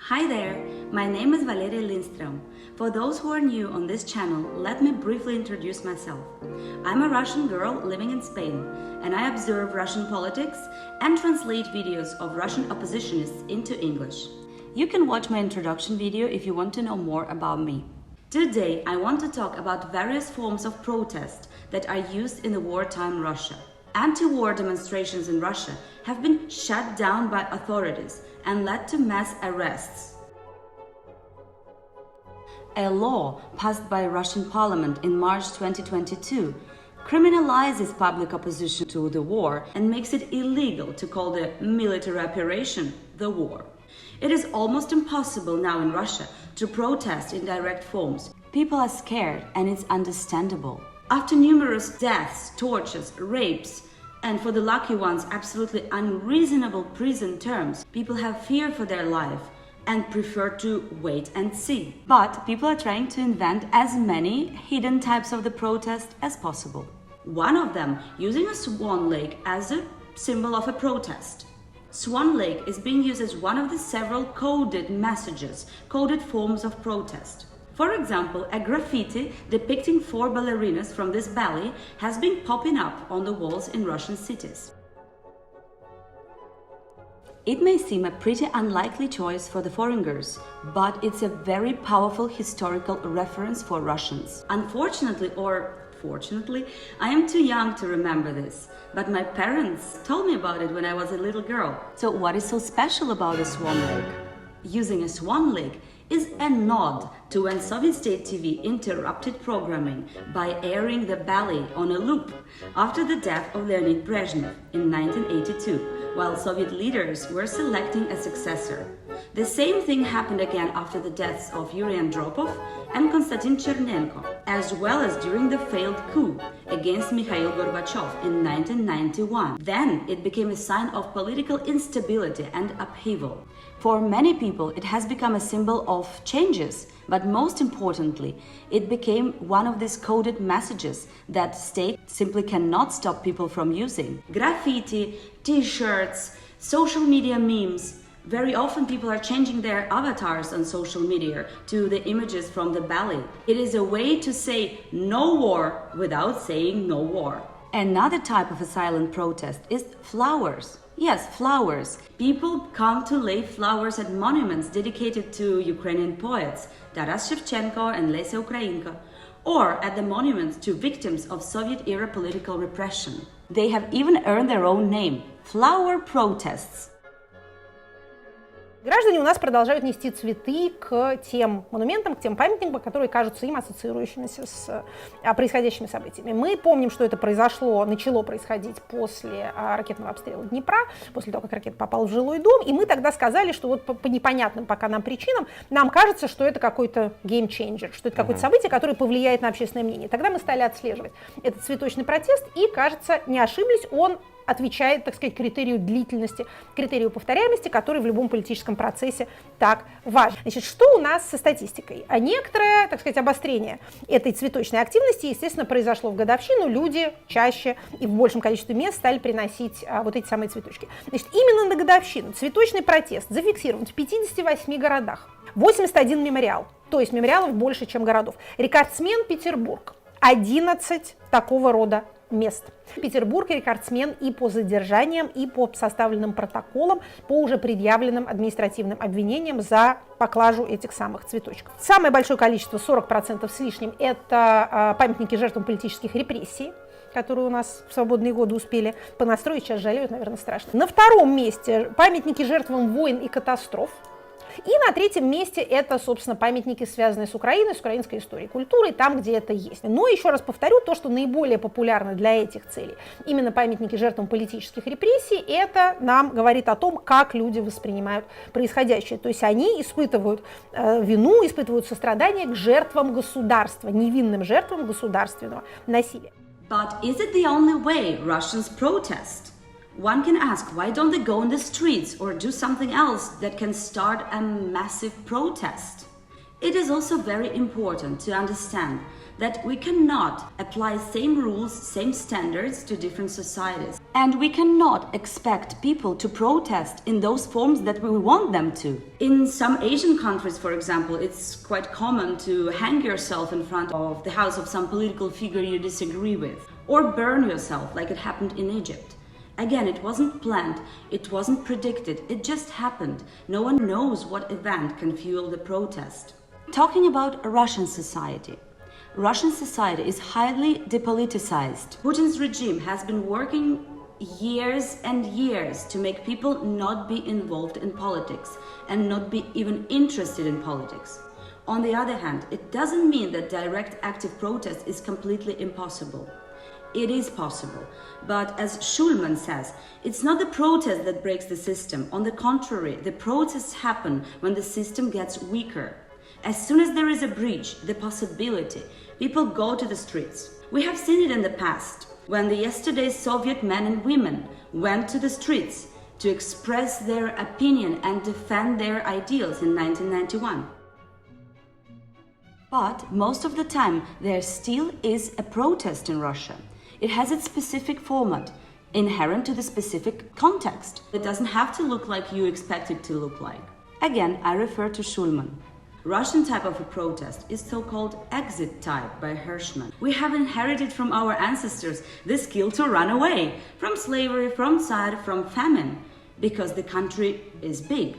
Hi there, my name is Valeria Lindström. For those who are new on this channel, let me briefly introduce myself. I'm a Russian girl living in Spain, and I observe Russian politics and translate videos of Russian oppositionists into English. You can watch my introduction video if you want to know more about me. Today, I want to talk about various forms of protest that are used in the wartime Russia. Anti-war demonstrations in Russia have been shut down by authorities and led to mass arrests. A law passed by Russian parliament in March 2022 criminalizes public opposition to the war and makes it illegal to call the military operation the war. It is almost impossible now in Russia to protest in direct forms. People are scared, and it's understandable. After numerous deaths, tortures, rapes, and for the lucky ones, absolutely unreasonable prison terms, people have fear for their life and prefer to wait and see. But people are trying to invent as many hidden types of the protest as possible. One of them using a swan lake as a symbol of a protest. Swan Lake is being used as one of the several coded messages, coded forms of protest. For example, a graffiti depicting 4 ballerinas from this ballet has been popping up on the walls in Russian cities. It may seem a pretty unlikely choice for the foreigners, but it's a very powerful historical reference for Russians. Unfortunately, or fortunately, I am too young to remember this, but my parents told me about it when I was a little girl. So what is so special about a swan lake? Using a swan lake is a nod to when Soviet state TV interrupted programming by airing the ballet on a loop after the death of Leonid Brezhnev in 1982, while Soviet leaders were selecting a successor. The same thing happened again after the deaths of Yuri Andropov and Konstantin Chernenko, as well as during the failed coup against Mikhail Gorbachev in 1991. Then it became a sign of political instability and upheaval. For many people, it has become a symbol of changes, but most importantly, it became one of these coded messages that state simply cannot stop people from using. Graffiti, t-shirts, social media memes. Very often people are changing their avatars on social media to the images from the ballet. It is a way to say no war without saying no war. Another type of a silent protest is flowers. Yes, flowers. People come to lay flowers at monuments dedicated to Ukrainian poets, Taras Shevchenko and Lesya Ukrainka, or at the monuments to victims of Soviet-era political repression. They have even earned their own name – flower protests. Граждане у нас продолжают нести цветы к тем монументам, к тем памятникам, которые кажутся им ассоциирующимися с происходящими событиями. Мы помним, что это начало происходить после ракетного обстрела Днепра, после того, как ракета попала в жилой дом, и мы тогда сказали, что вот по непонятным пока нам причинам нам кажется, что это какой-то game changer, что это какое-то событие, которое повлияет на общественное мнение. Тогда мы стали отслеживать этот цветочный протест, и, кажется, не ошиблись, он отвечает, так сказать, критерию длительности, критерию повторяемости, который в любом политическом процессе так важен. Значит, что у нас со статистикой? Некоторое, так сказать, обострение этой цветочной активности, естественно, произошло в годовщину. Люди чаще и в большем количестве мест стали приносить вот эти самые цветочки. Значит, именно на годовщину цветочный протест зафиксирован в 58 городах. 81 мемориал, то есть мемориалов больше, чем городов. Рекордсмен Петербург. 11 такого рода мест. Петербург рекордсмен и по задержаниям, и по составленным протоколам, по уже предъявленным административным обвинениям за поклажу этих самых цветочков. Самое большое количество, 40% с лишним, это памятники жертвам политических репрессий, которые у нас в свободные годы успели понастроить, сейчас жалеют, наверное, страшно. На втором месте памятники жертвам войн и катастроф. И на третьем месте это, собственно, памятники, связанные с Украиной, с украинской историей, культурой, там, где это есть. Но еще раз повторю, то, что наиболее популярно для этих целей, именно памятники жертвам политических репрессий, это нам говорит о том, как люди воспринимают происходящее. То есть они испытывают вину, испытывают сострадание к жертвам государства, невинным жертвам государственного насилия. But is it the only way Russians protest? One can ask, why don't they go in the streets or do something else that can start a massive protest? It is also very important to understand that we cannot apply same rules, same standards to different societies. And we cannot expect people to protest in those forms that we want them to. In some Asian countries, for example, it's quite common to hang yourself in front of the house of some political figure you disagree with, or burn yourself like it happened in Egypt. Again, it wasn't planned, it wasn't predicted, it just happened. No one knows what event can fuel the protest. Talking about Russian society. Russian society is highly depoliticized. Putin's regime has been working years and years to make people not be involved in politics and not be even interested in politics. On the other hand, it doesn't mean that direct active protest is completely impossible. It is possible, but as Schulman says, it's not the protest that breaks the system. On the contrary, the protests happen when the system gets weaker. As soon as there is a breach, the possibility, people go to the streets. We have seen it in the past, when the yesterday's Soviet men and women went to the streets to express their opinion and defend their ideals in 1991. But most of the time, there still is a protest in Russia. It has its specific format, inherent to the specific context. It doesn't have to look like you expect it to look like. Again, I refer to Schulman. Russian type of a protest is so-called exit type by Hirschman. We have inherited from our ancestors the skill to run away from slavery, from Tsar, from famine, because the country is big.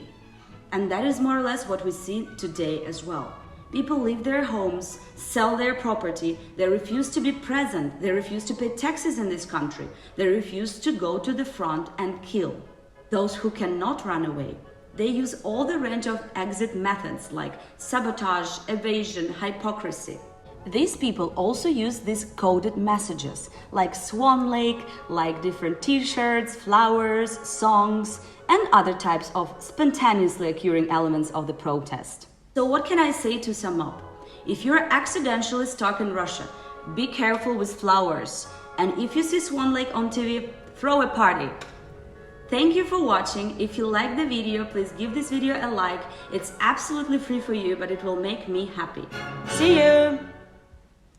And that is more or less what we see today as well. People leave their homes, sell their property, they refuse to be present, they refuse to pay taxes in this country, they refuse to go to the front and kill. Those who cannot run away, they use all the range of exit methods like sabotage, evasion, hypocrisy. These people also use these coded messages like Swan Lake, like different t-shirts, flowers, songs, and other types of spontaneously occurring elements of the protest. So what can I say to sum up? If you're accidentally stuck in Russia, be careful with flowers. And if you see Swan Lake on TV, throw a party. Thank you for watching. If you like the video, please give this video a like. It's absolutely free for you, but it will make me happy. See you!